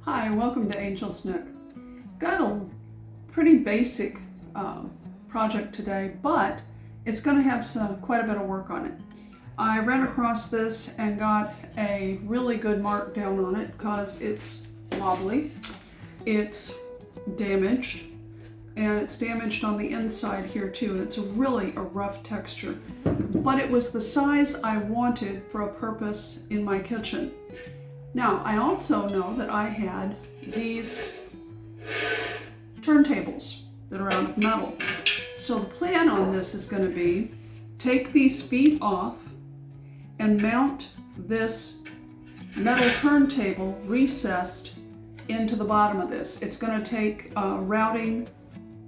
Hi, welcome to Angel's Nook. Got a pretty basic project today, but it's going to have quite a bit of work on it. I ran across this and got a really good mark down on it because it's wobbly, it's damaged, and it's damaged on the inside here too. It's really a rough texture, but it was the size I wanted for a purpose in my kitchen. Now, I also know that I had these turntables that are out of metal. So the plan on this is going to be take these feet off and mount this metal turntable recessed into the bottom of this. It's going to take routing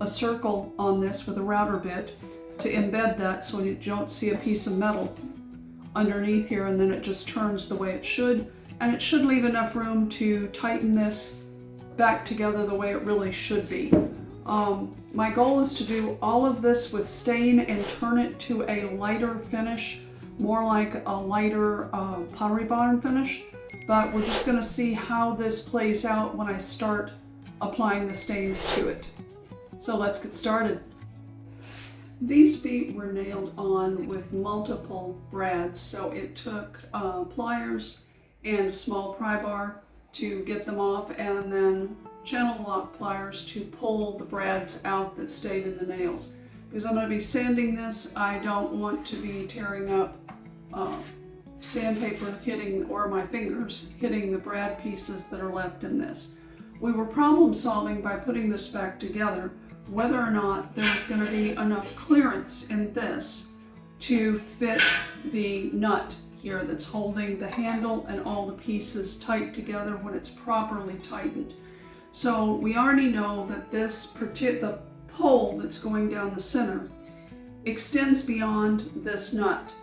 a circle on this with a router bit to embed that so you don't see a piece of metal underneath here, and then it just turns the way it should. And it should leave enough room to tighten this back together the way it really should be. My goal is to do all of this with stain and turn it to a lighter finish, more like a lighter pottery barn finish. But we're just going to see how this plays out when I start applying the stains to it. So let's get started. These feet were nailed on with multiple brads, so it took pliers and a small pry bar to get them off, and then channel lock pliers to pull the brads out that stayed in the nails. Because I'm going to be sanding this, I don't want to be tearing up sandpaper hitting, or my fingers hitting the brad pieces that are left in this. We were problem solving by putting this back together, whether or not there was going to be enough clearance in this to fit the nut here that's holding the handle and all the pieces tight together when it's properly tightened. So we already know that the pole that's going down the center extends beyond this nut.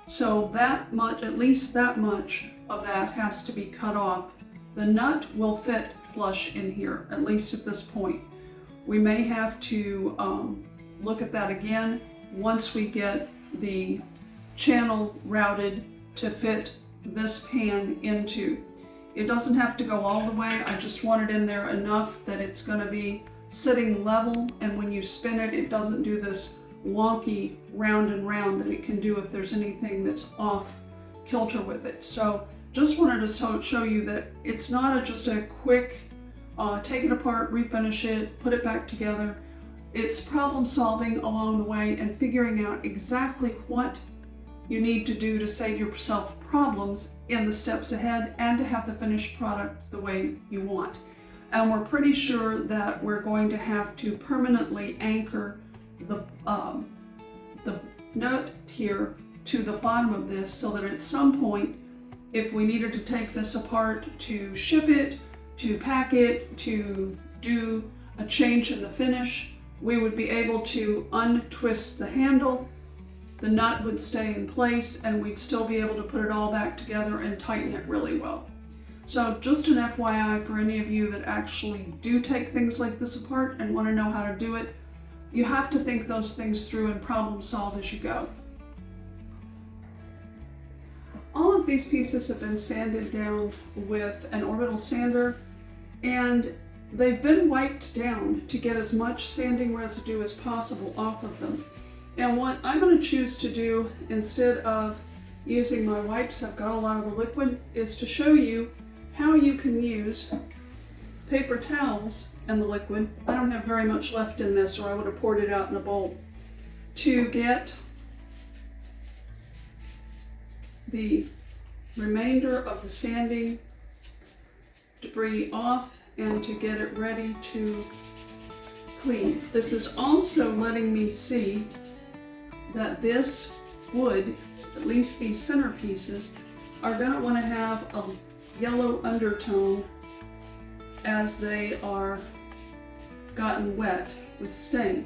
So that much, at least that much of that has to be cut off. The nut will fit flush in here, at least at this point. We may have to look at that again once we get the channel routed to fit this pan into. It doesn't have to go all the way, I just want it in there enough that it's going to be sitting level, and when you spin it, it doesn't do this wonky round and round that it can do if there's anything that's off kilter with it. So just wanted to show you that it's not just a quick take it apart, refinish it, put it back together. It's problem solving along the way and figuring out exactly what you need to do to save yourself problems in the steps ahead and to have the finished product the way you want. And we're pretty sure that we're going to have to permanently anchor the nut here to the bottom of this, so that at some point, if we needed to take this apart to ship it, to pack it, to do a change in the finish, we would be able to untwist the handle, the nut would stay in place, and we'd still be able to put it all back together and tighten it really well. So just an FYI for any of you that actually do take things like this apart and want to know how to do it, you have to think those things through and problem solve as you go. All of these pieces have been sanded down with an orbital sander, and they've been wiped down to get as much sanding residue as possible off of them. And what I'm going to choose to do instead of using my wipes, I've got a lot of the liquid, is to show you how you can use paper towels and the liquid. I don't have very much left in this, or I would have poured it out in a bowl, to get the remainder of the sanding debris off and to get it ready to clean. This is also letting me see that this wood, at least these center pieces, are going to want to have a yellow undertone as they are gotten wet with stain.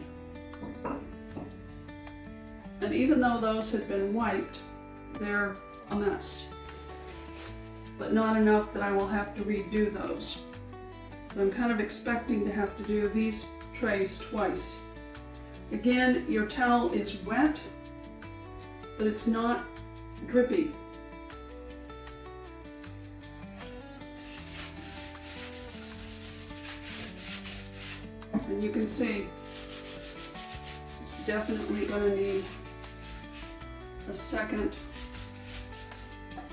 And even though those had been wiped, they're a mess, but not enough that I will have to redo those. But I'm kind of expecting to have to do these trays twice. Again, your towel is wet, but it's not drippy. And you can see it's definitely going to need a second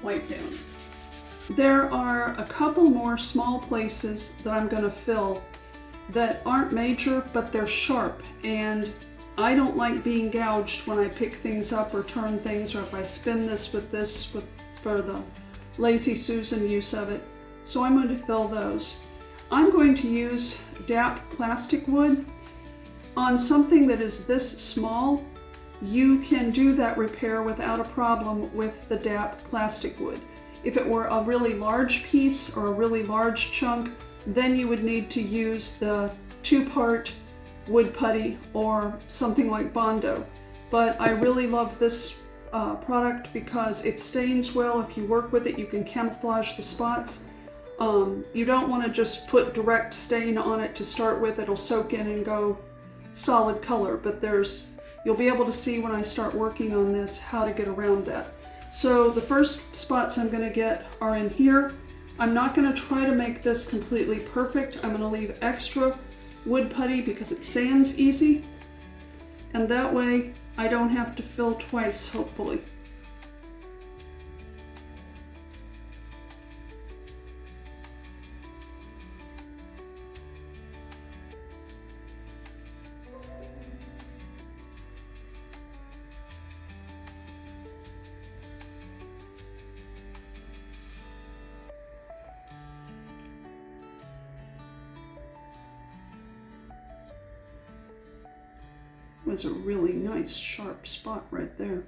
wipe down. There are a couple more small places that I'm going to fill that aren't major, but they're sharp, and I don't like being gouged when I pick things up or turn things, or if I spin this for the Lazy Susan use of it. So I'm going to fill those. I'm going to use DAP plastic wood. On something that is this small, you can do that repair without a problem with the DAP plastic wood. If it were a really large piece or a really large chunk, then you would need to use the 2-part Wood-putty or something like Bondo. But I really love this product because it stains well. If you work with it, you can camouflage the spots. You don't want to just put direct stain on it to start with. It'll soak in and go solid color, but you'll be able to see when I start working on this how to get around that. So the first spots I'm going to get are in here. I'm not going to try to make this completely perfect. I'm going to leave extra Wood-putty because it sands easy, and that way I don't have to fill twice, hopefully. Was a really nice sharp spot right there.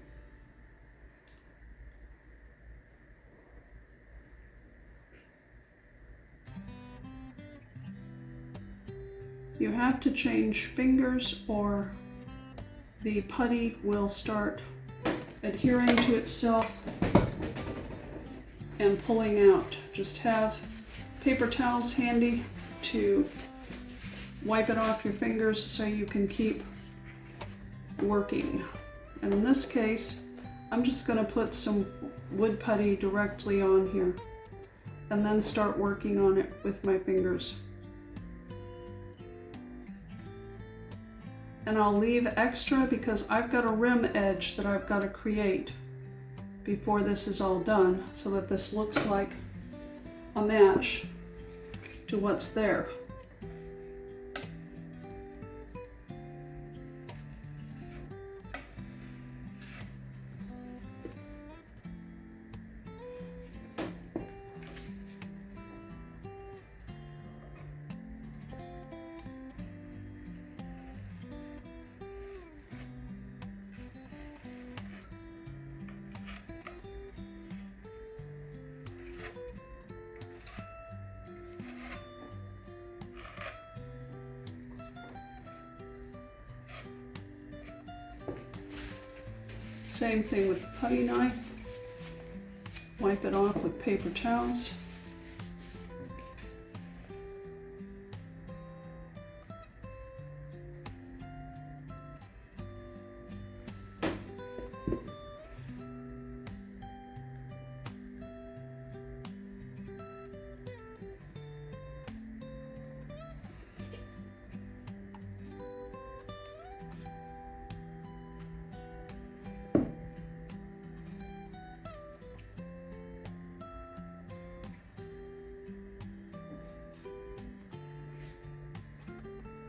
You have to change fingers or the putty will start adhering to itself and pulling out. Just have paper towels handy to wipe it off your fingers so you can keep working. And in this case, I'm just going to put some Wood-putty directly on here and then start working on it with my fingers. And I'll leave extra because I've got a rim edge that I've got to create before this is all done so that this looks like a match to what's there. Same thing with the putty knife. Wipe it off with paper towels.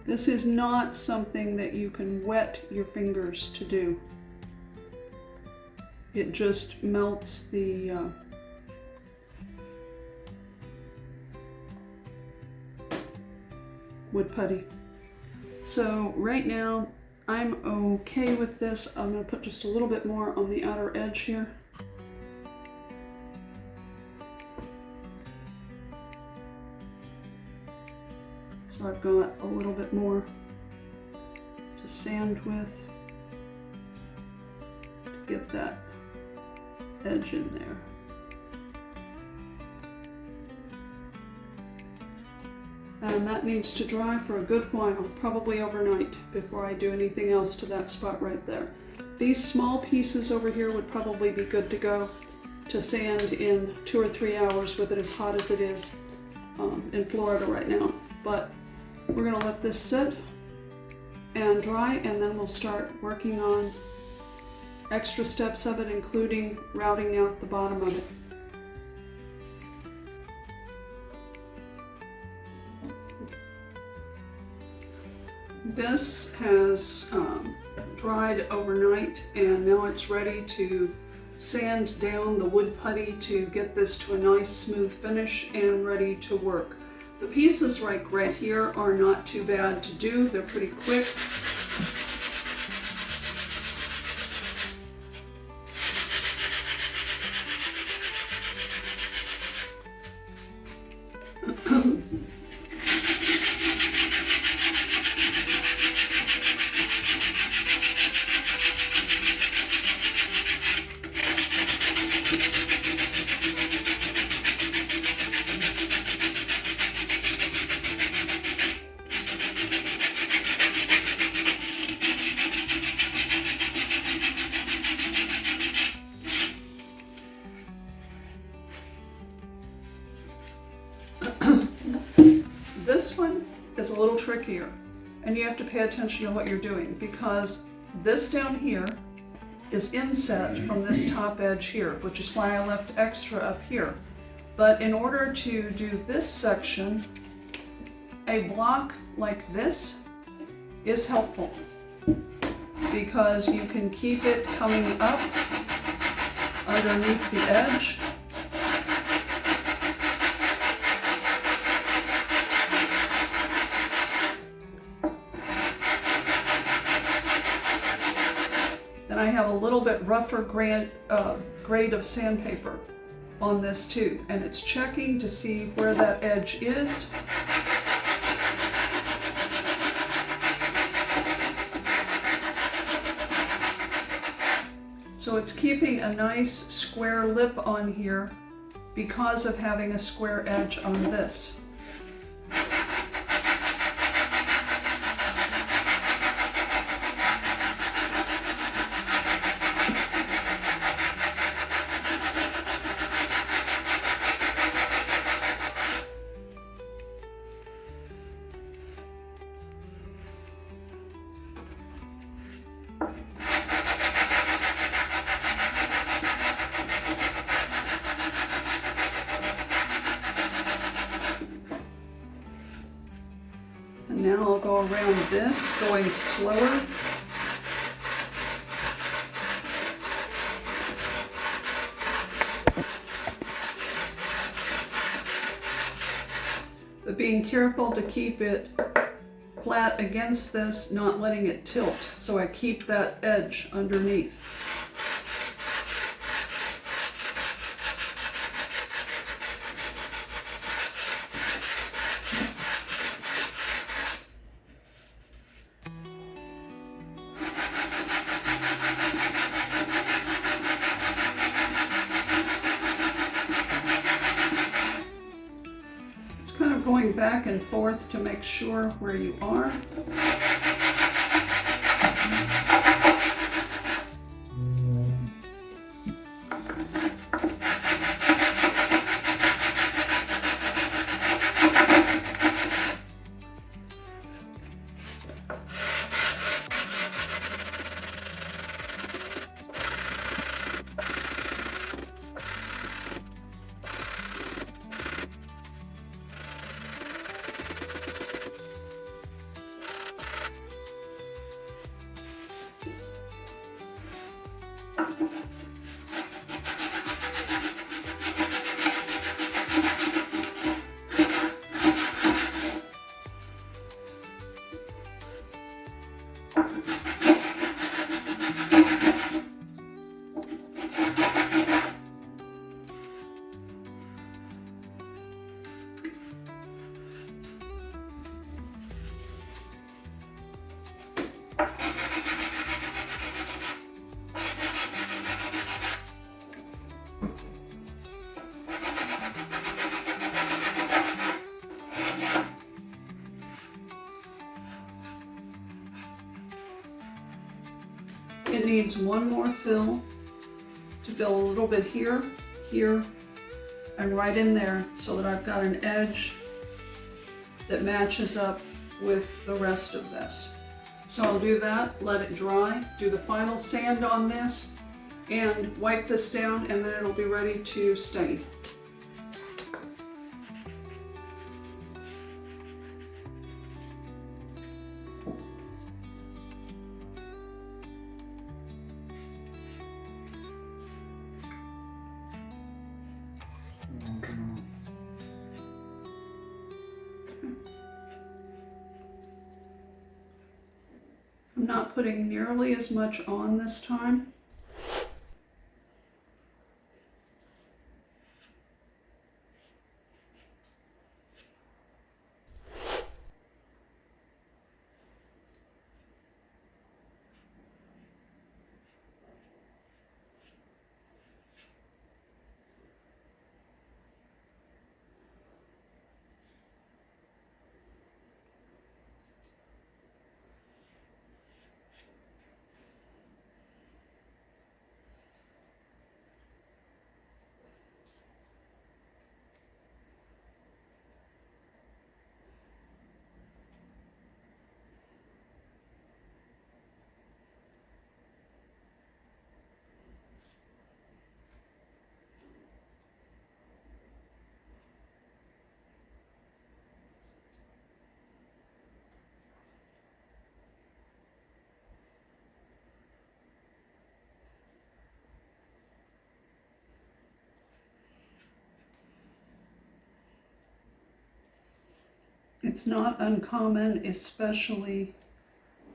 This is not something that you can wet your fingers to do. It just melts the Wood-putty. So right now I'm okay with this. I'm going to put just a little bit more on the outer edge here. So I've got a little bit more to sand with to get that edge in there. And that needs to dry for a good while, probably overnight, before I do anything else to that spot right there. These small pieces over here would probably be good to go to sand in 2 or 3 hours with it as hot as it is in Florida right now. But we're going to let this sit and dry, and then we'll start working on extra steps of it, including routing out the bottom of it. This has dried overnight, and now it's ready to sand down the wood putty to get this to a nice smooth finish and ready to work. The pieces right here are not too bad to do. They're pretty quick. This one is a little trickier, and you have to pay attention to what you're doing, because this down here is inset from this top edge here, which is why I left extra up here. But in order to do this section, a block like this is helpful, because you can keep it coming up underneath the edge. And I have a little bit rougher grade of sandpaper on this too, and it's checking to see where that edge is. So it's keeping a nice square lip on here because of having a square edge on this. And now I'll go around this, going slower. But being careful to keep it flat against this, not letting it tilt, so I keep that edge underneath. Going back and forth to make sure where you are. It needs one more fill to fill a little bit here, here, and right in there, so that I've got an edge that matches up with the rest of this. So I'll do that, let it dry, do the final sand on this, and wipe this down, and then it'll be ready to stain. I'm not putting nearly as much on this time. It's not uncommon, especially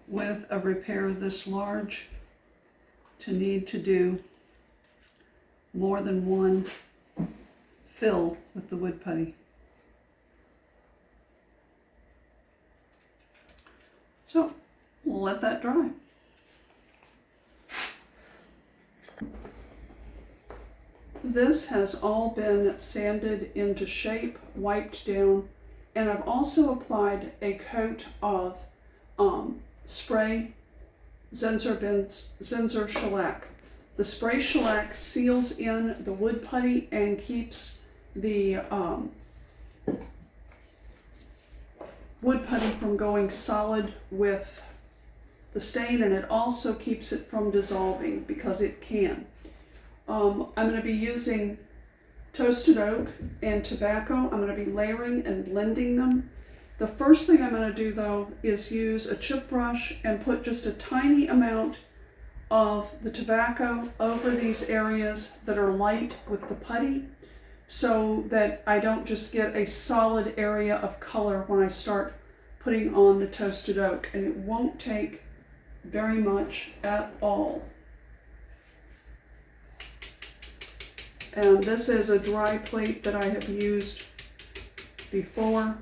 with a repair this large, to need to do more than one fill with the wood putty. So we'll let that dry. This has all been sanded into shape, wiped down, and I've also applied a coat of spray Zinsser Shellac. The spray shellac seals in the wood putty and keeps the wood putty from going solid with the stain, and it also keeps it from dissolving because it can. I'm going to be using toasted oak and tobacco. I'm going to be layering and blending them. The first thing I'm going to do though is use a chip brush and put just a tiny amount of the tobacco over these areas that are light with the putty, so that I don't just get a solid area of color when I start putting on the toasted oak, and it won't take very much at all. And this is a dry plate that I have used before,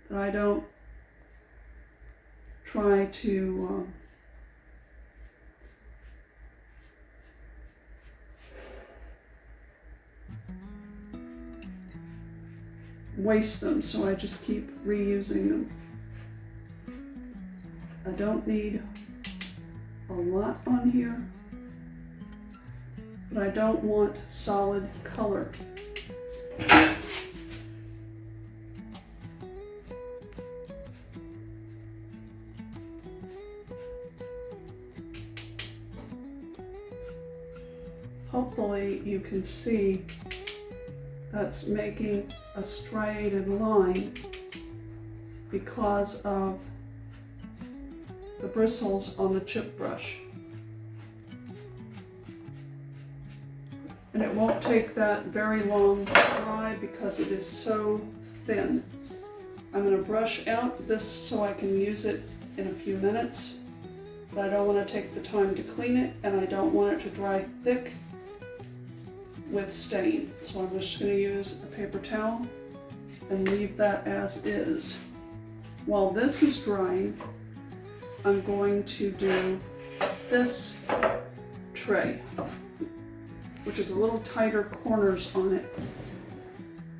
and I don't try to waste them, so I just keep reusing them. I don't need a lot on here, but I don't want solid color. Hopefully you can see that's making a striated line because of the bristles on the chip brush. And it won't take that very long to dry because it is so thin. I'm going to brush out this so I can use it in a few minutes, but I don't want to take the time to clean it, and I don't want it to dry thick with stain. So I'm just going to use a paper towel and leave that as is. While this is drying, I'm going to do this tray, which is a little tighter corners on it.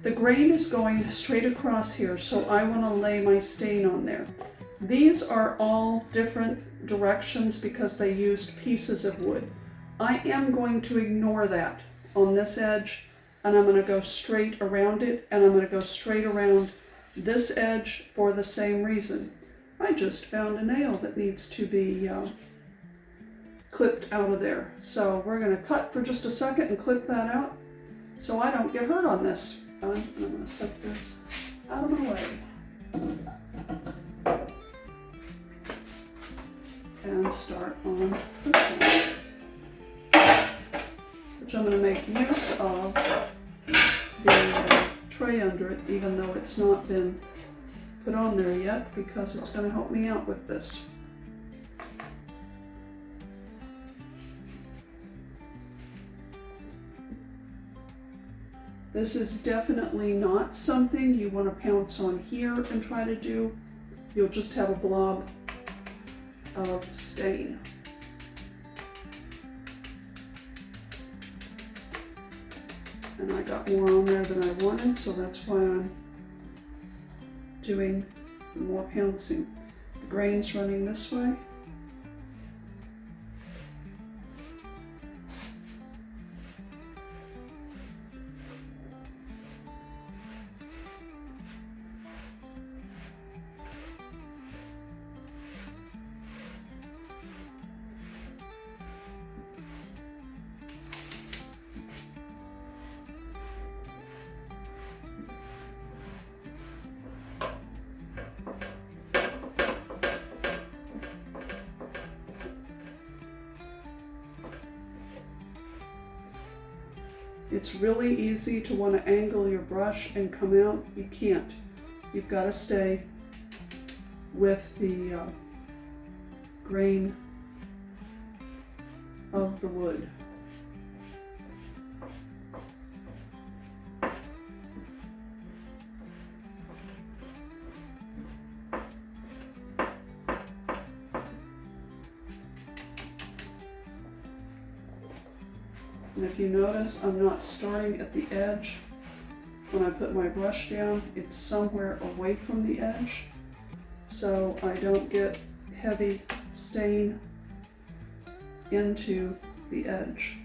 The grain is going straight across here, so I want to lay my stain on there. These are all different directions because they used pieces of wood. I am going to ignore that on this edge, and I'm going to go straight around it, and I'm going to go straight around this edge for the same reason. I just found a nail that needs to be clipped out of there. So we're going to cut for just a second and clip that out so I don't get hurt on this. I'm going to set this out of my way. And start on this one, which I'm going to make use of the tray under it, even though it's not been put on there yet, because it's going to help me out with this. This is definitely not something you want to pounce on here and try to do. You'll just have a blob of stain. And I got more on there than I wanted, so that's why I'm doing more pouncing. The grain's running this way. It's really easy to want to angle your brush and come out. You can't. You've got to stay with the grain of the wood. And if you notice, I'm not starting at the edge. When I put my brush down, it's somewhere away from the edge, so I don't get heavy stain into the edge.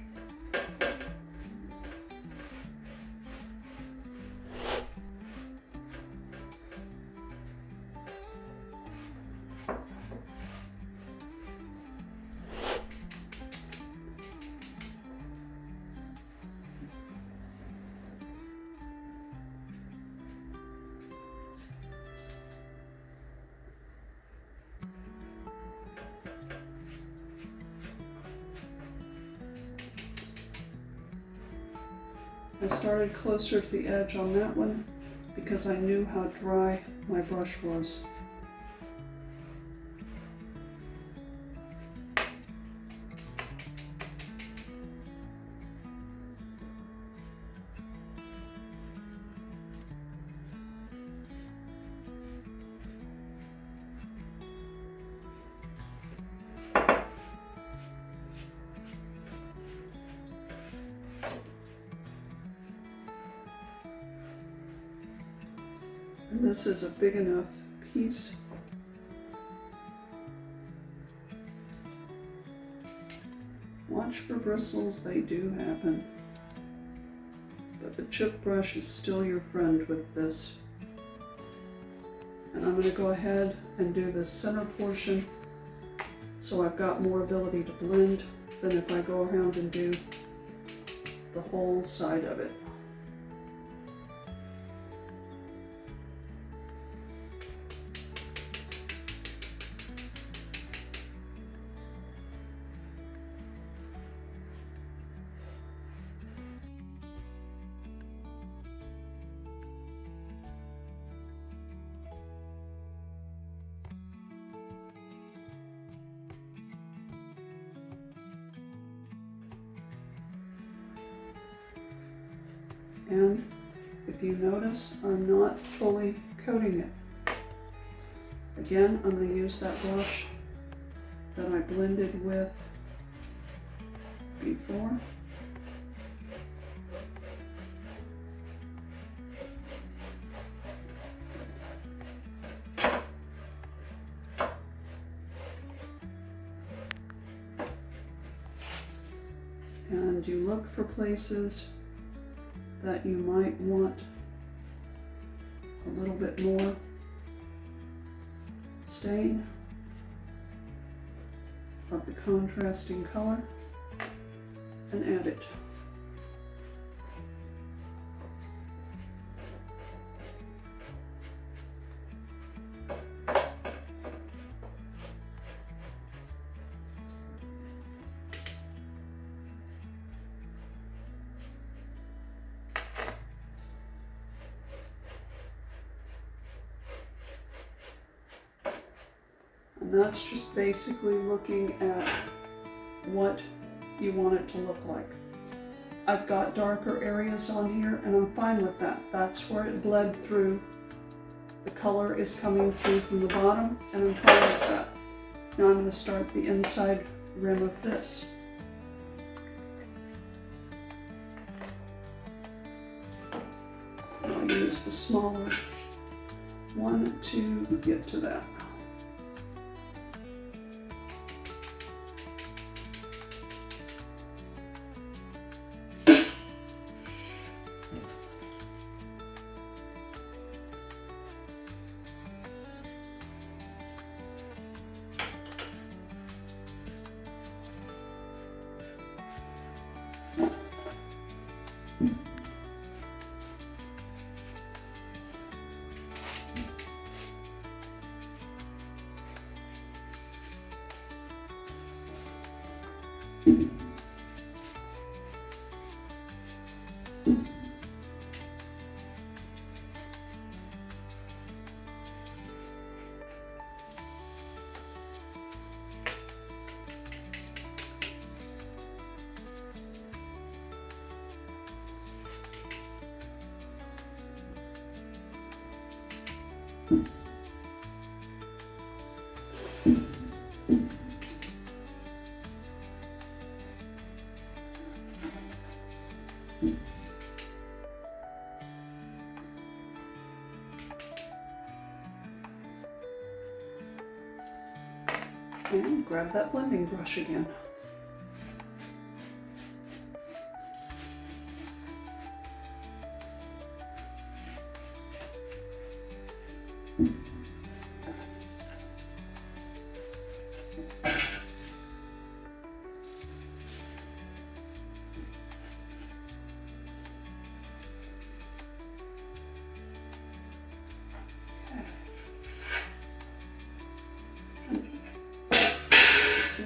I started closer to the edge on that one because I knew how dry my brush was. And this is a big enough piece. Watch for bristles, they do happen. But the chip brush is still your friend with this. And I'm going to go ahead and do this center portion so I've got more ability to blend than if I go around and do the whole side of it. And if you notice, I'm not fully coating it. Again, I'm going to use that brush that I blended with before. And you look for places that you might want a little bit more stain of the contrasting color and add it. And that's just basically looking at what you want it to look like. I've got darker areas on here and I'm fine with that. That's where it bled through. The color is coming through from the bottom and I'm fine with that. Now I'm going to start the inside rim of this. I'll use the smaller one to get to that. And grab that blending brush again.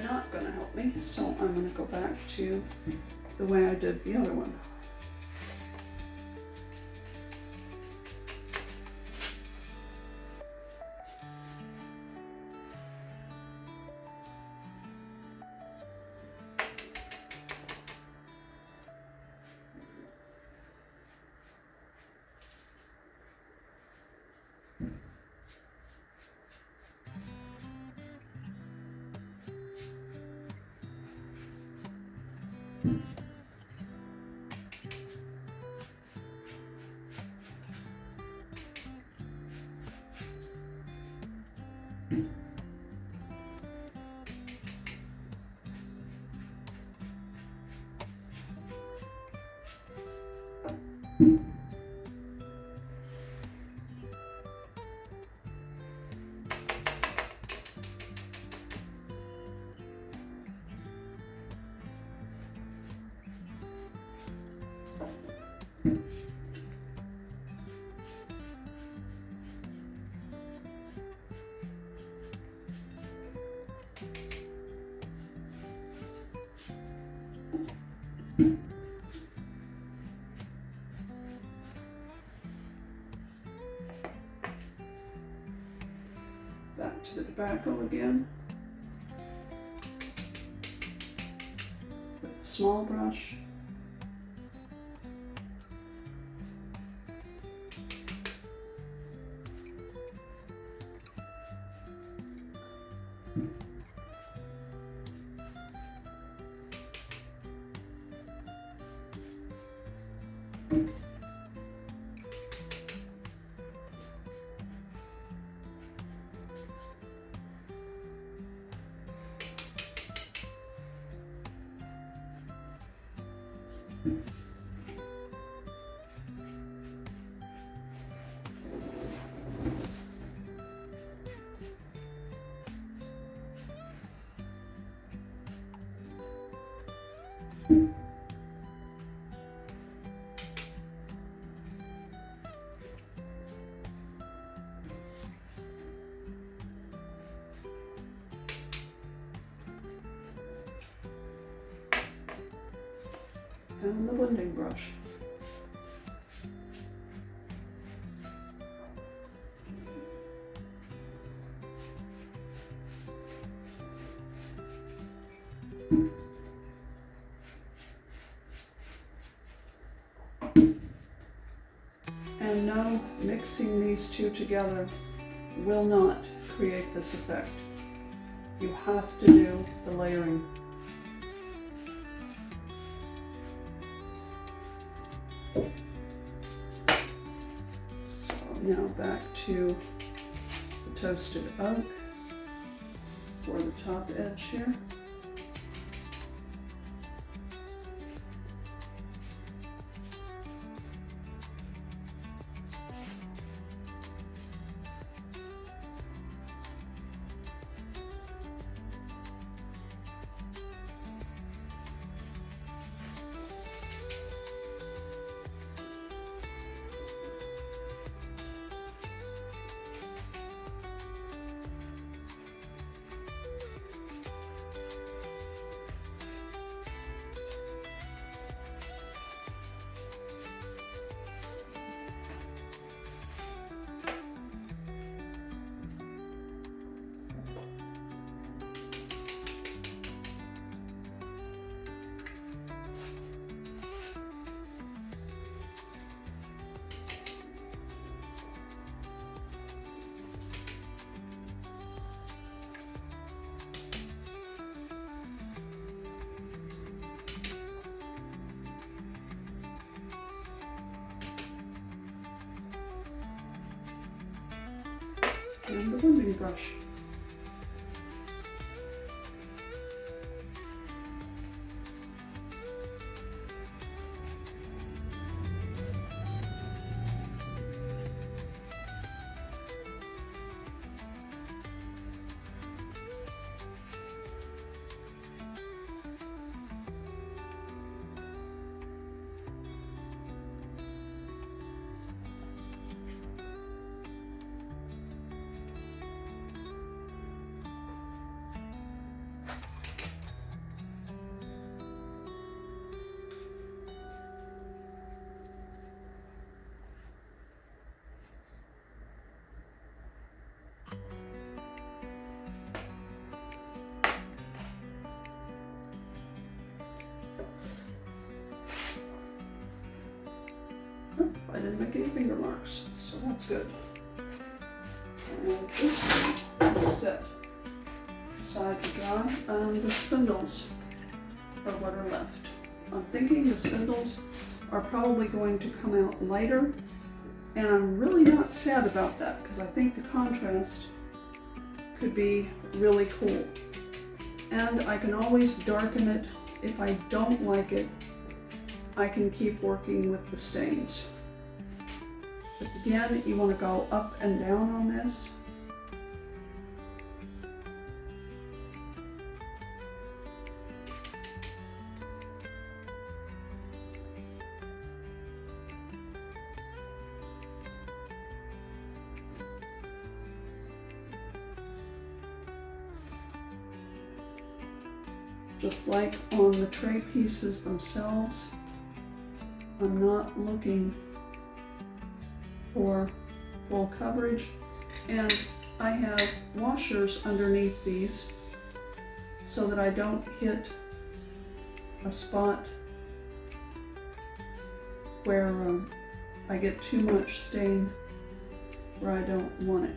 Not going to help me, so I'm going to go back to the way I did the other one. Back to the tobacco again. With the small brush. and the blending brush. And no, mixing these two together will not create this effect. You have to do the layering. So now back to the toasted oak for the top edge here. And the blending brush. I didn't make any finger marks, so that's good. And this one is set aside to dry. The spindles are what are left. I'm thinking the spindles are probably going to come out lighter, and I'm really not sad about that because I think the contrast could be really cool. And I can always darken it. If I don't like it, I can keep working with the stains. But again, you want to go up and down on this. Just like on the tray pieces themselves, I'm not looking for full coverage, and I have washers underneath these so that I don't hit a spot where I get too much stain where I don't want it.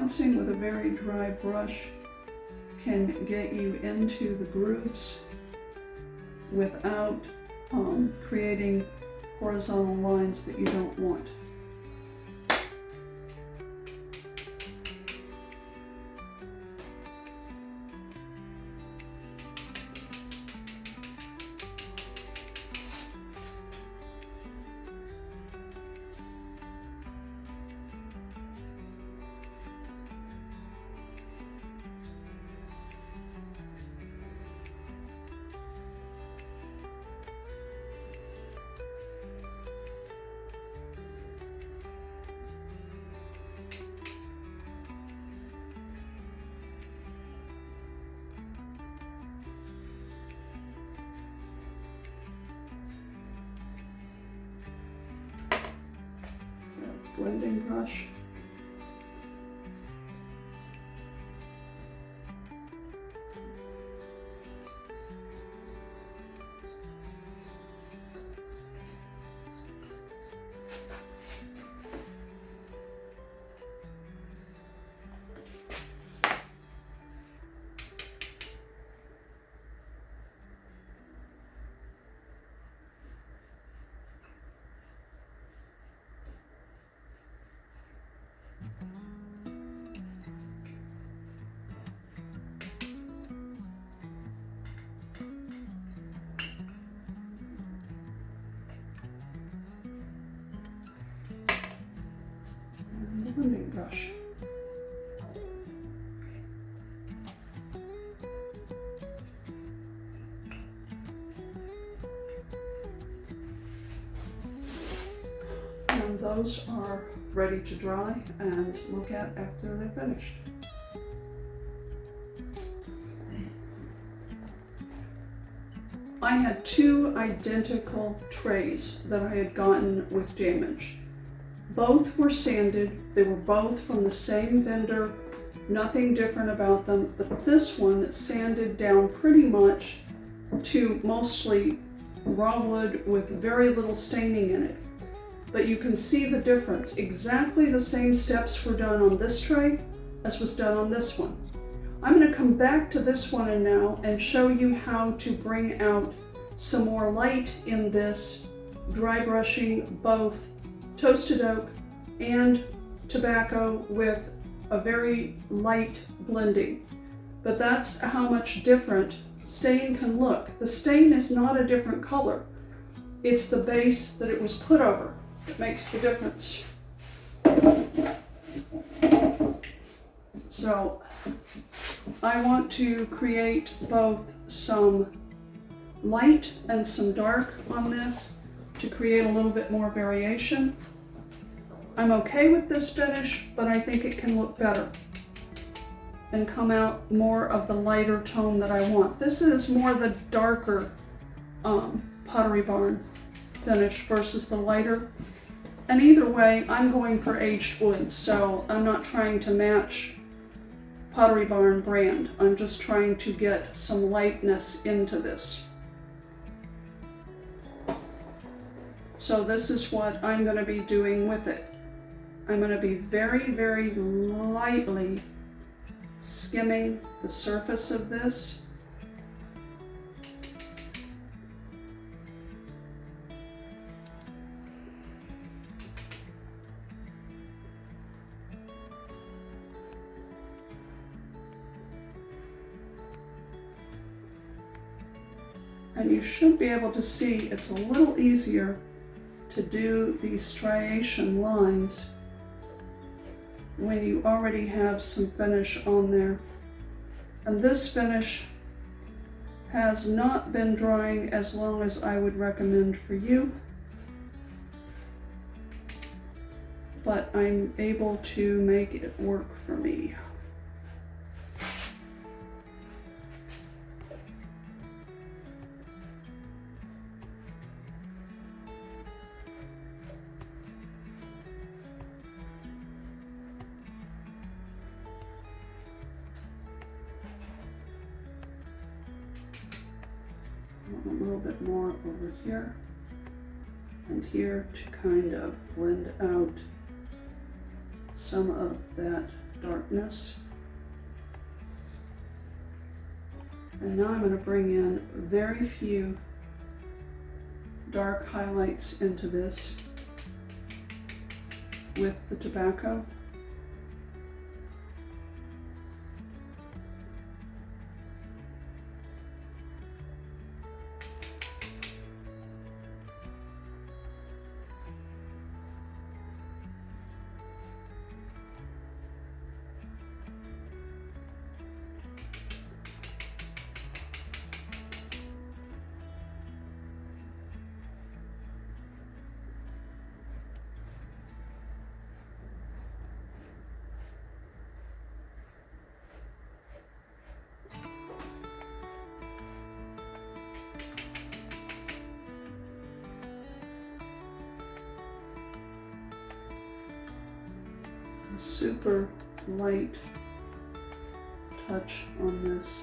bouncing with a very dry brush can get you into the grooves without creating horizontal lines that you don't want. Blending brush. Blending brush. And those are ready to dry and look at after they're finished. I had two identical trays that I had gotten with damage. Both were sanded, they were both from the same vendor, nothing different about them, but this one sanded down pretty much to mostly raw wood with very little staining in it. But you can see the difference. Exactly the same steps were done on this tray as was done on this one. I'm going to come back to this one now and show you how to bring out some more light in this, dry brushing both toasted oak and tobacco with a very light blending. But that's how much different stain can look. The stain is not a different color. It's the base that it was put over that makes the difference. So I want to create both some light and some dark on this to create a little bit more variation. I'm okay with this finish, but I think it can look better and come out more of the lighter tone that I want. This is more the darker Pottery Barn finish versus the lighter. And either way, I'm going for aged wood, so I'm not trying to match Pottery Barn brand. I'm just trying to get some lightness into this. So this is what I'm going to be doing with it. I'm going to be very, very lightly skimming the surface of this. And you should be able to see it's a little easier to do these striation lines when you already have some finish on there. And this finish has not been drying as long as I would recommend for you, but I'm able to make it work for me. A little bit more over here and here to kind of blend out some of that darkness. And now I'm going to bring in very few dark highlights into this with the tobacco. Super light touch on this.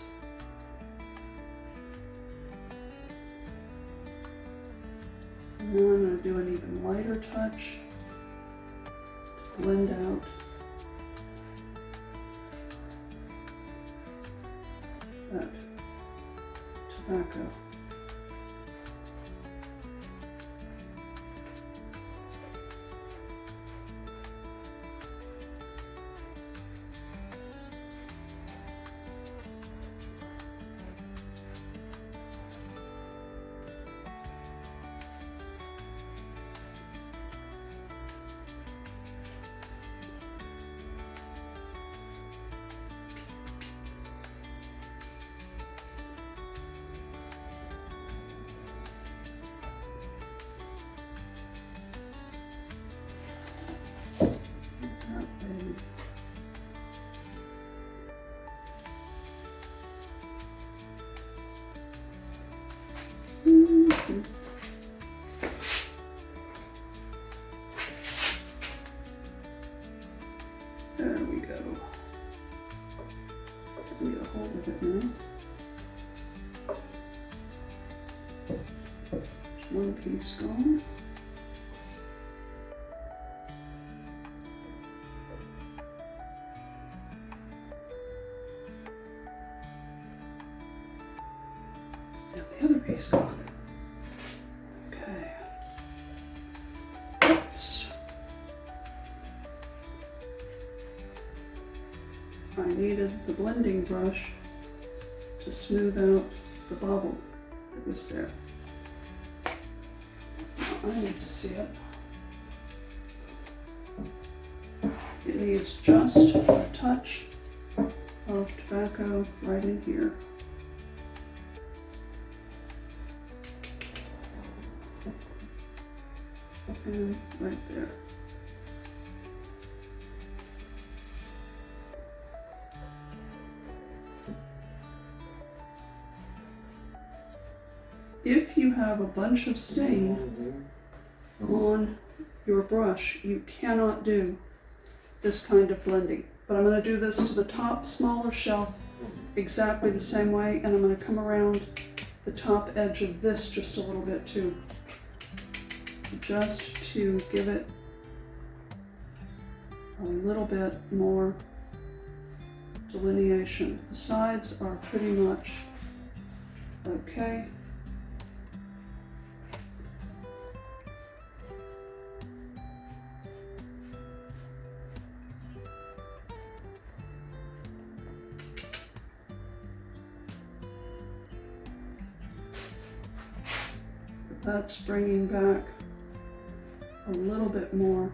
And now I'm going to do an even lighter touch to blend out that tobacco. There we go. Get a hold of it now. There's one piece gone. Now the other piece gone. Okay. Oops. I needed the blending brush to smooth out the bubble that was there. Now I need to see it. It needs just a touch of tobacco right in here. And right there. If you have a bunch of stain on your brush, you cannot do this kind of blending. But I'm going to do this to the top smaller shelf exactly the same way, and I'm going to come around the top edge of this just a little bit too, just to give it a little bit more delineation. The sides are pretty much okay. That's bringing back a little bit more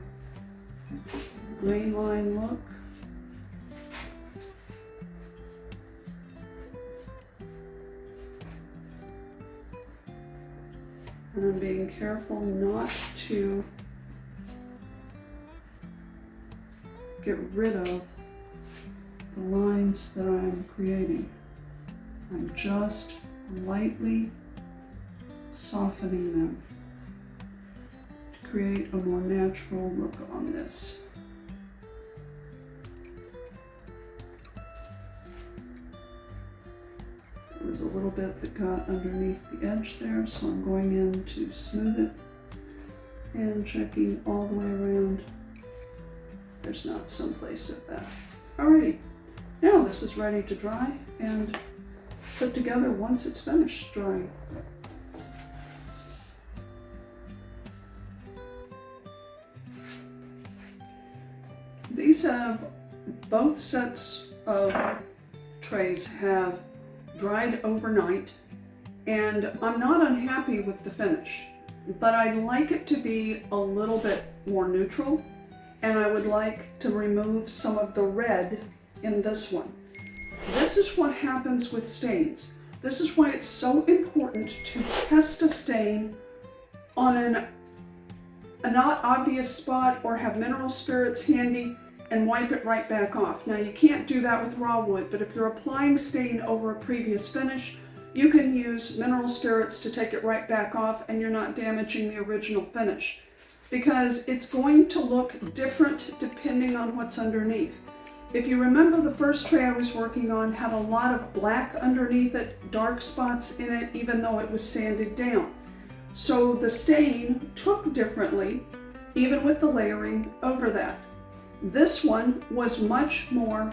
grain line look. And I'm being careful not to get rid of the lines that I'm creating. I'm just lightly softening them to create a more natural look on this. There was a little bit that got underneath the edge there, so I'm going in to smooth it and checking all the way around. There's not someplace at that. Alrighty, now this is ready to dry and put together once it's finished drying. These have, both sets of trays have dried overnight, and I'm not unhappy with the finish, but I'd like it to be a little bit more neutral, and I would like to remove some of the red in this one. This is what happens with stains. This is why it's so important to test a stain on a not obvious spot, or have mineral spirits handy and wipe it right back off. Now you can't do that with raw wood, but if you're applying stain over a previous finish, you can use mineral spirits to take it right back off, and you're not damaging the original finish, because it's going to look different depending on what's underneath. If you remember, the first tray I was working on had a lot of black underneath it, dark spots in it, even though it was sanded down. So the stain took differently, even with the layering over that. This one was much more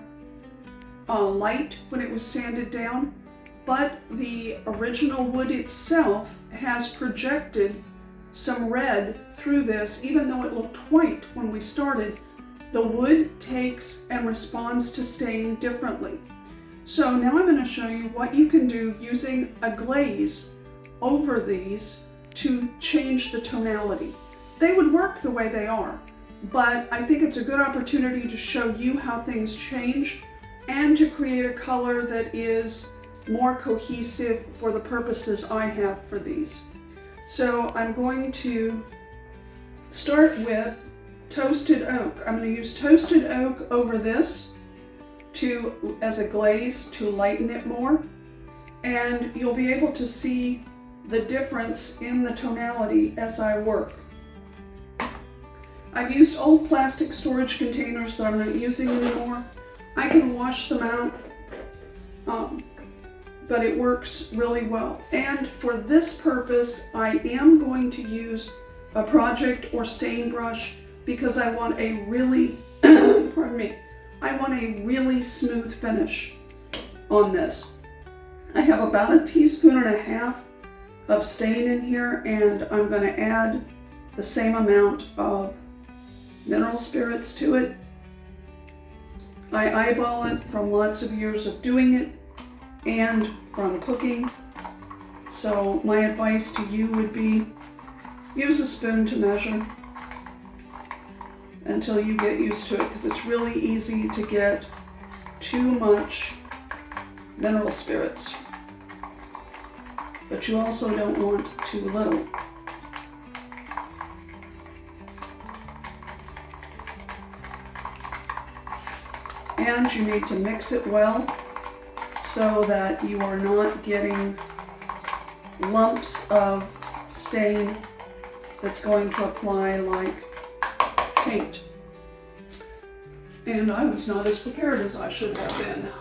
light when it was sanded down, but the original wood itself has projected some red through this. Even though it looked white when we started, the wood takes and responds to stain differently. So now I'm going to show you what you can do using a glaze over these to change the tonality. They would work the way they are, but I think it's a good opportunity to show you how things change and to create a color that is more cohesive for the purposes I have for these. So I'm going to start with toasted oak. I'm going to use toasted oak over this as a glaze to lighten it more, and you'll be able to see the difference in the tonality as I work. I've used old plastic storage containers that I'm not using anymore. I can wash them out, but it works really well. And for this purpose, I am going to use a project or stain brush, because I want a really, pardon me, I want a really smooth finish on this. I have about 1.5 teaspoons of stain in here, and I'm going to add the same amount of mineral spirits to it. I eyeball it from lots of years of doing it and from cooking. So my advice to you would be, use a spoon to measure until you get used to it, because it's really easy to get too much mineral spirits, but you also don't want too little. And you need to mix it well so that you are not getting lumps of stain that's going to apply like paint. And I was not as prepared as I should have been.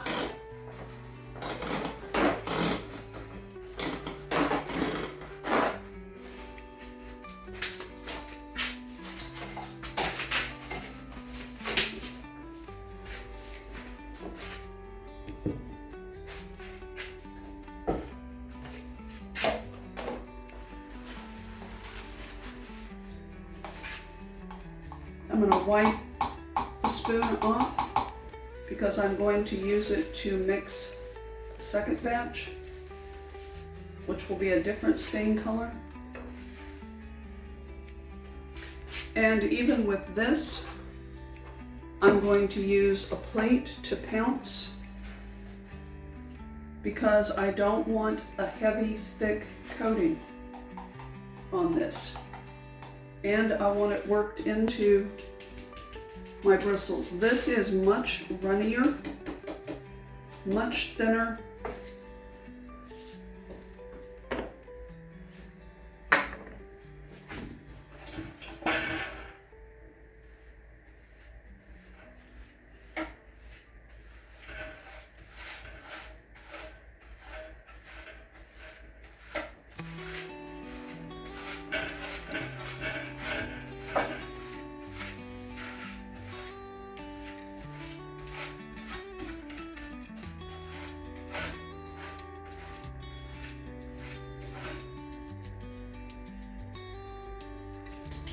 I'm going to wipe the spoon off because I'm going to use it to mix the second batch, which will be a different stain color. And even with this, I'm going to use a plate to pounce, because I don't want a heavy, thick coating on this. And I want it worked into my bristles. This is much runnier, much thinner.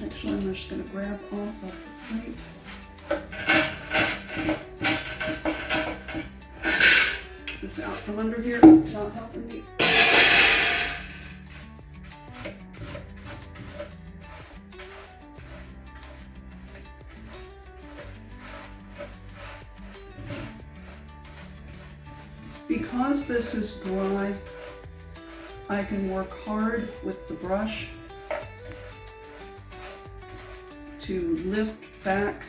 Actually, I'm just going to grab off of the plate. This out from under here, it's not helping me. Because this is dry, I can work hard with the brush to lift back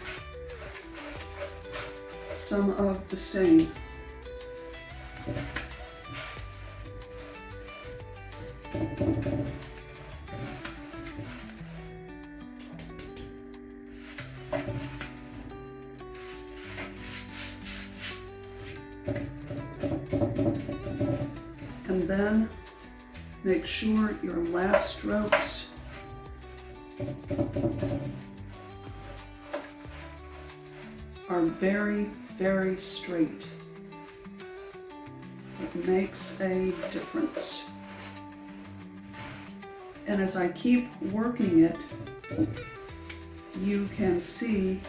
some of the stain. And then make sure your last strokes are very, very straight. It makes a difference. And as I keep working it, you can see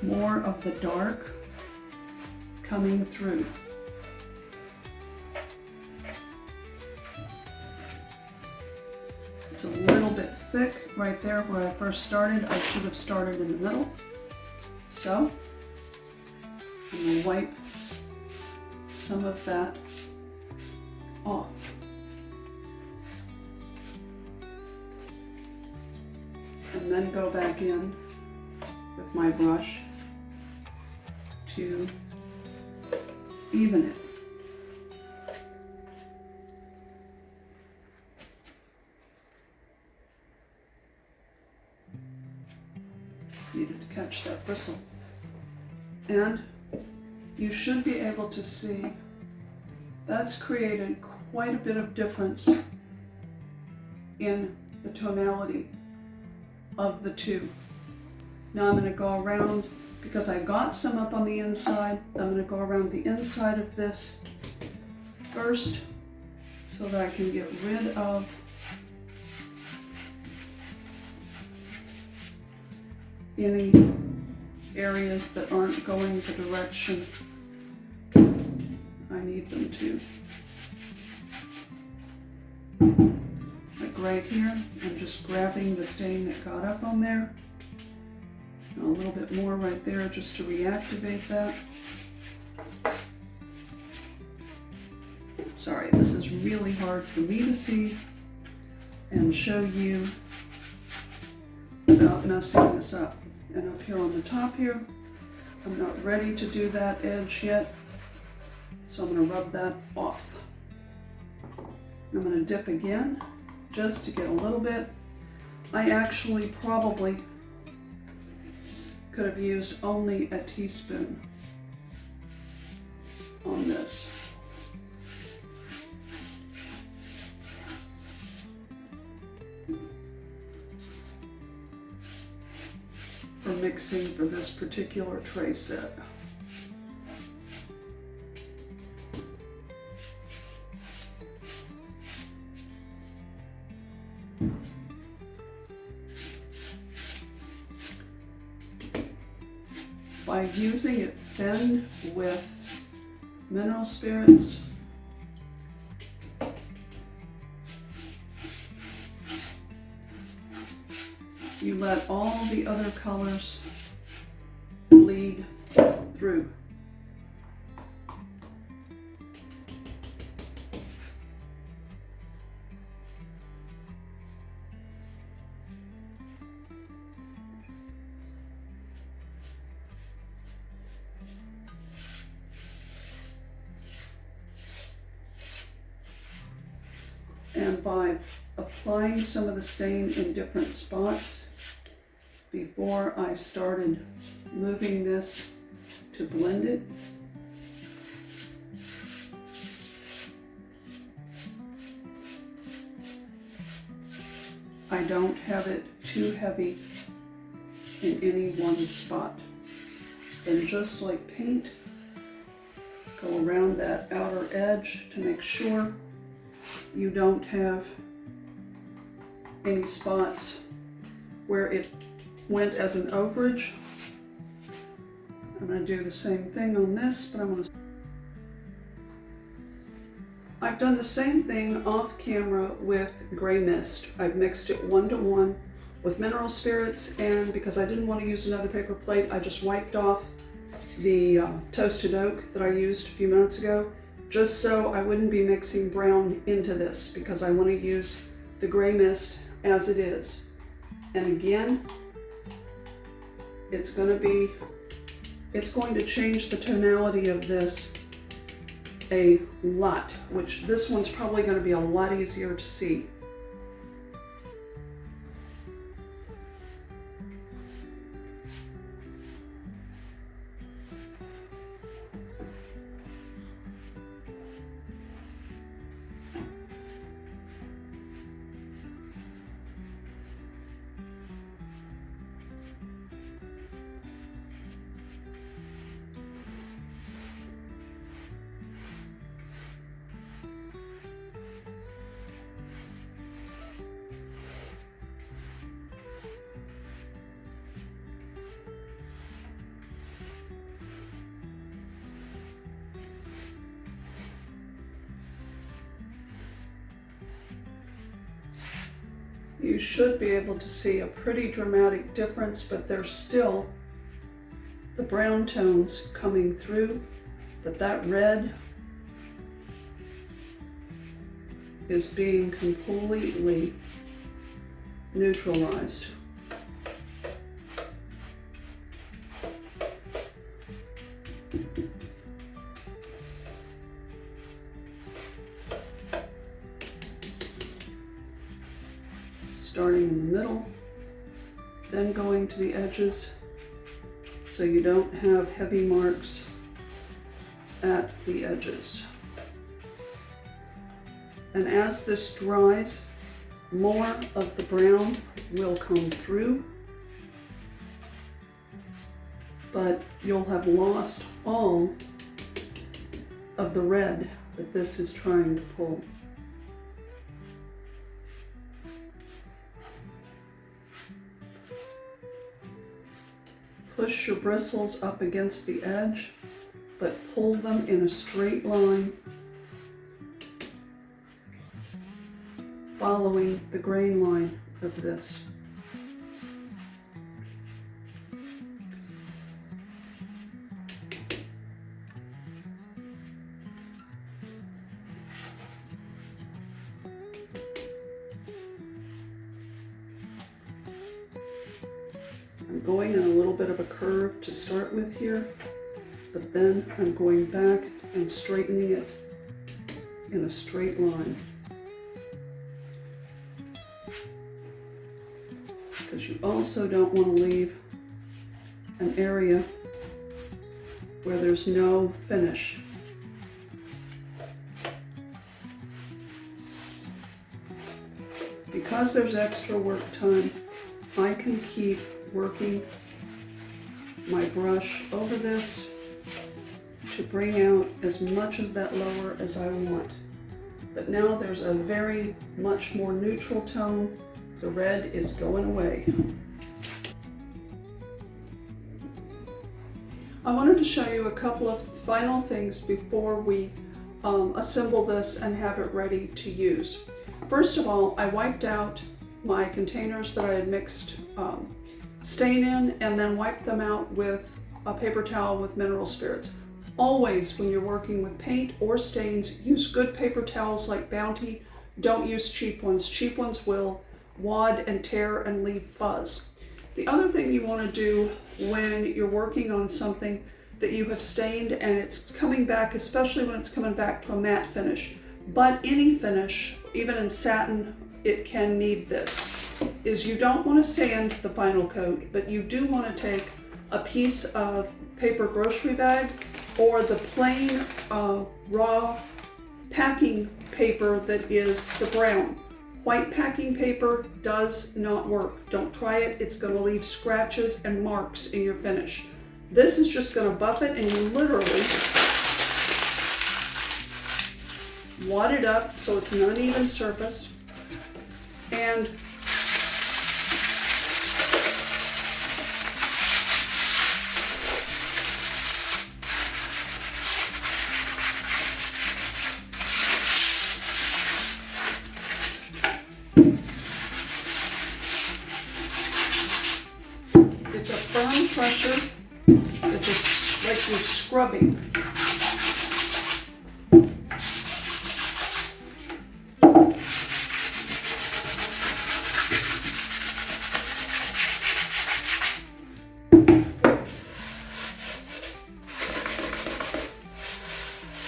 more of the dark coming through. It's a little bit thick right there where I first started. I should have started in the middle. So I'm going to wipe some of that off. And then go back in with my brush to even it. Needed to catch that bristle. And you should be able to see that's created quite a bit of difference in the tonality of the two. Now I'm going to go around, because I got some up on the inside, I'm going to go around the inside of this first so that I can get rid of any areas that aren't going the direction I need them to. Like right here, I'm just grabbing the stain that got up on there. And a little bit more right there just to reactivate that. Sorry, this is really hard for me to see and show you without messing this up. And up here on the top here, I'm not ready to do that edge yet, so I'm going to rub that off. I'm going to dip again, just to get a little bit. I actually probably could have used only a teaspoon on this. For mixing for this particular tray set. By using it thin with mineral spirits, you let all the other colors bleed through. And by applying some of the stain in different spots, before I started moving this to blend it, I don't have it too heavy in any one spot. And just like paint, go around that outer edge to make sure you don't have any spots where it went as an overage. I'm going to do the same thing on this, but I've done the same thing off camera with Gray Mist. I've mixed it 1-to-1 with mineral spirits, and because I didn't want to use another paper plate, I just wiped off the toasted oak that I used a few minutes ago, just so I wouldn't be mixing brown into this, because I want to use the Gray Mist as it is. And again, it's going to change the tonality of this a lot, which this one's probably going to be a lot easier to see. You should be able to see a pretty dramatic difference, but there's still the brown tones coming through, but that red is being completely neutralized. Starting in the middle, then going to the edges, so you don't have heavy marks at the edges. And as this dries, more of the brown will come through, but you'll have lost all of the red that this is trying to pull. Push your bristles up against the edge, but pull them in a straight line, following the grain line of this. I'm going in a little bit of a curve to start with here, but then I'm going back and straightening it in a straight line. Because you also don't want to leave an area where there's no finish. Because there's extra work time, I can keep working my brush over this to bring out as much of that lower as I want. But now there's a very much more neutral tone. The red is going away. I wanted to show you a couple of final things before we assemble this and have it ready to use. First of all, I wiped out my containers that I had mixed stain in, and then wiped them out with a paper towel with mineral spirits. Always, when you're working with paint or stains, use good paper towels like Bounty. Don't use cheap ones. Cheap ones will wad and tear and leave fuzz. The other thing you want to do when you're working on something that you have stained and it's coming back, especially when it's coming back to a matte finish, but any finish, even in satin, it can need this, is you don't want to sand the final coat, but you do want to take a piece of paper grocery bag or the plain raw packing paper that is the brown. White packing paper does not work. Don't try it. It's going to leave scratches and marks in your finish. This is just going to buff it, and you literally wad it up so it's an uneven surface. And It's a firm pressure. It's like you're scrubbing.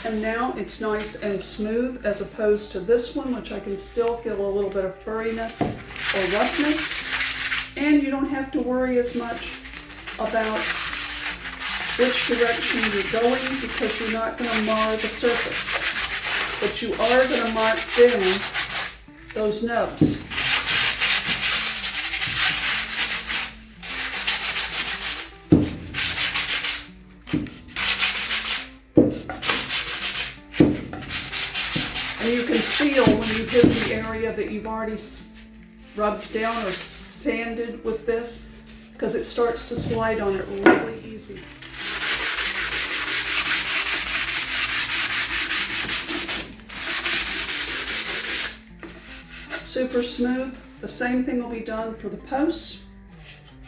And now it's nice and smooth as opposed to this one, which I can still feel a little bit of furriness or roughness. And you don't have to worry as much about which direction you're going because you're not going to mar the surface. But you are going to mark down those nubs. And you can feel when you hit the area that you've already rubbed down or sanded with this, because it starts to slide on it really easy. Super smooth. The same thing will be done for the posts.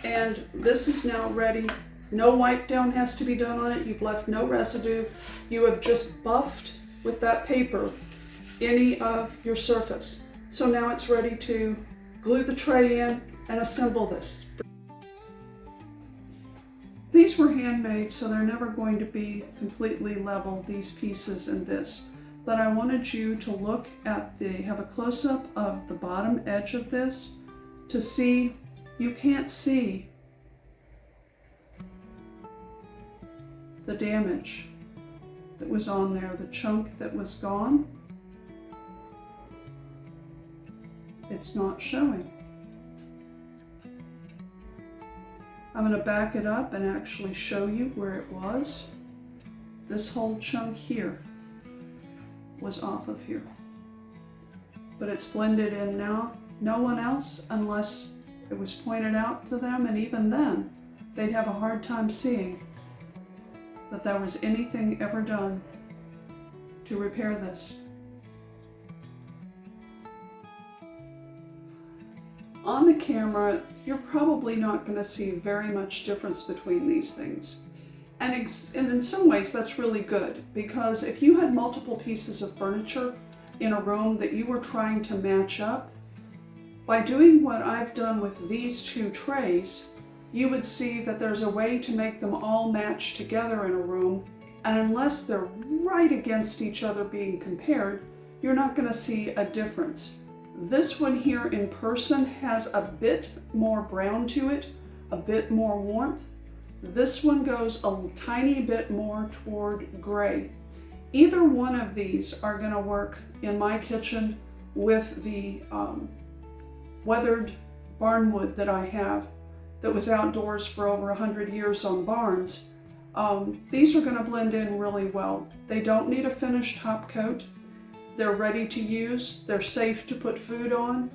And this is now ready. No wipe down has to be done on it. You've left no residue. You have just buffed with that paper any of your surface. So now it's ready to glue the tray in and assemble this. These were handmade, so they're never going to be completely level, these pieces and this. But I wanted you to look at have a close-up of the bottom edge of this to see, you can't see the damage that was on there, the chunk that was gone. It's not showing. I'm going to back it up and actually show you where it was. This whole chunk here was off of here. But it's blended in now. No one else, unless it was pointed out to them, and even then, they'd have a hard time seeing that there was anything ever done to repair this. On the camera, you're probably not going to see very much difference between these things. And in some ways, that's really good, because if you had multiple pieces of furniture in a room that you were trying to match up, by doing what I've done with these two trays, you would see that there's a way to make them all match together in a room, and unless they're right against each other being compared, you're not going to see a difference. This one here in person has a bit more brown to it, a bit more warmth. This one goes a tiny bit more toward gray. Either one of these are going to work in my kitchen with the weathered barnwood that I have that was outdoors for over 100 years on barns. These are going to blend in really well. They don't need a finished top coat. They're ready to use, they're safe to put food on,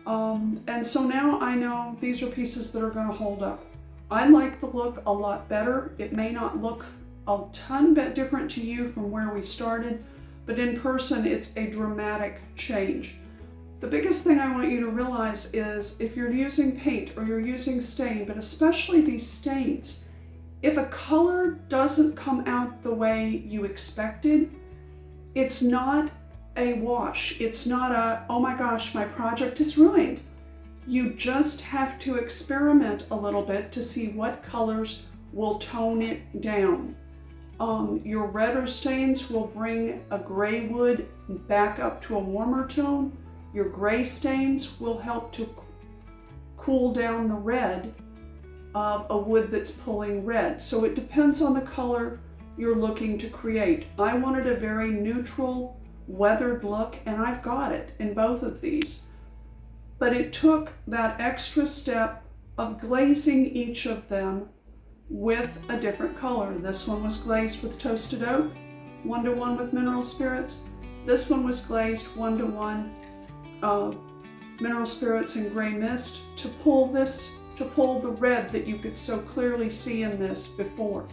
and so now I know these are pieces that are going to hold up. I like the look a lot better. It may not look a ton bit different to you from where we started, but in person it's a dramatic change. The biggest thing I want you to realize is if you're using paint or you're using stain, but especially these stains, if a color doesn't come out the way you expected, it's not a wash. It's not a, oh my gosh, my project is ruined. You just have to experiment a little bit to see what colors will tone it down. Your redder stains will bring a gray wood back up to a warmer tone. Your gray stains will help to cool down the red of a wood that's pulling red. So it depends on the color you're looking to create. I wanted a very neutral, weathered look, and I've got it in both of these. But it took that extra step of glazing each of them with a different color. This one was glazed with toasted oak, 1-to-1 with mineral spirits. This one was glazed 1-to-1 mineral spirits and gray mist to pull the red that you could so clearly see in this before.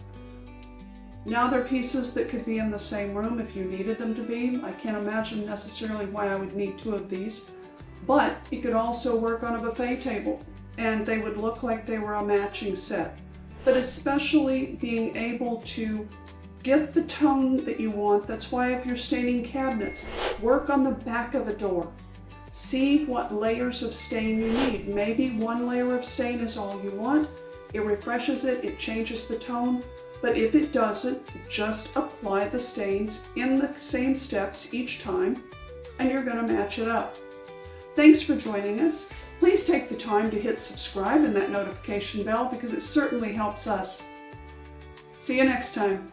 Now they're pieces that could be in the same room if you needed them to be. I can't imagine necessarily why I would need two of these. But it could also work on a buffet table and they would look like they were a matching set. But especially being able to get the tone that you want. That's why if you're staining cabinets, work on the back of a door. See what layers of stain you need. Maybe one layer of stain is all you want. It refreshes it, it changes the tone. But if it doesn't, just apply the stains in the same steps each time and you're going to match it up. Thanks for joining us. Please take the time to hit subscribe and that notification bell because it certainly helps us. See you next time.